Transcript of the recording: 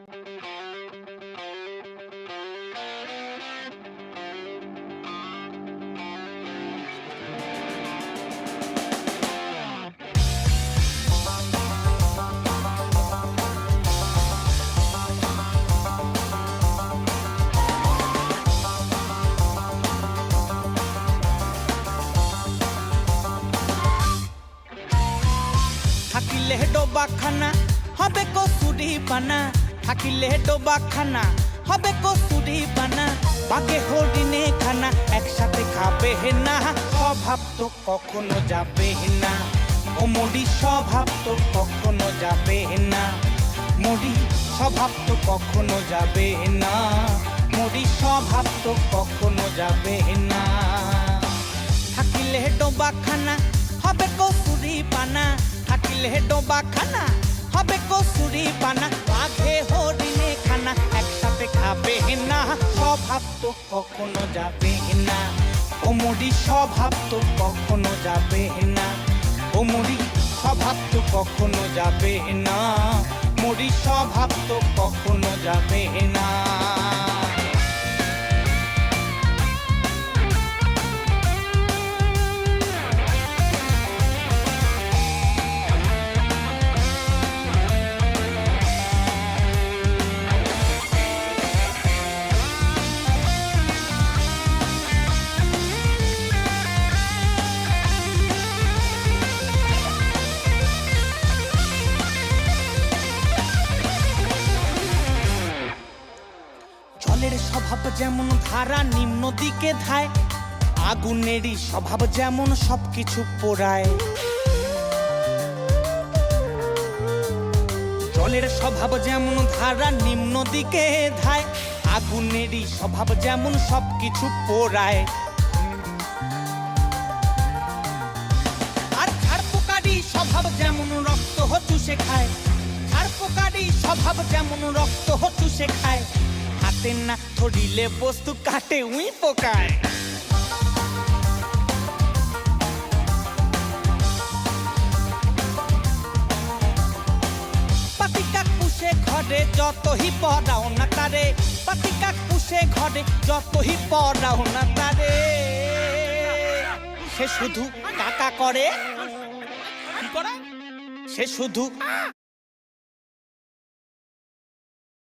থাকিলে ডোবাখানা হবে কসুরি পানা, থাকিলে ডোবাখানা হবে কসুরি পানা। বাঘে হরিণে খানা একসাথে খাবে না, স্বভাব তো কখনো যাবে না। ও মরি স্বভাব তো কখনো যাবে না, মরি স্বভাব তো কখনো যাবে না, মরি স্বভাব তো কখনো যাবে না। থাকিলে ডোবাখানা হবে কসুরি পানা, থাকিলে ডোবাখানা হবে কসুরি পানা। বাঘে হরিণে খানা একসাথে খাবে না, স্বভাব তো কখনো যাবে না। ও মরি স্বভাব তো কখনো যাবে না, ও মরি স্বভাব তো কখনো যাবে না, মরি স্বভাব তো কখনো যাবে না। জলের স্বভাব যেমন ধারা নিম্ন দিকে ধায়, আগুনেরই স্বভাব যেমন সবকিছু পোড়ায়। জলের স্বভাব যেমন ধারা নিম্ন দিকে ধায়, আগুনেরই স্বভাব যেমন সবকিছু পোড়ায়। আর ঝাড় পোকারই স্বভাব যেমন রক্ত চুষে খায়, ঝাড় পোকারই স্বভাব যেমন রক্ত চুষে খায়। হাতে না ধরিলে বস্তু কাটে উই পোকায়। পাতিকাক পুষে ঘরে যতই পড়াও না তারে, পাতিকাক পুষে ঘরে যতই পড়াও না তারে, সে শুধু কাকা করে, কি করে? সে শুধু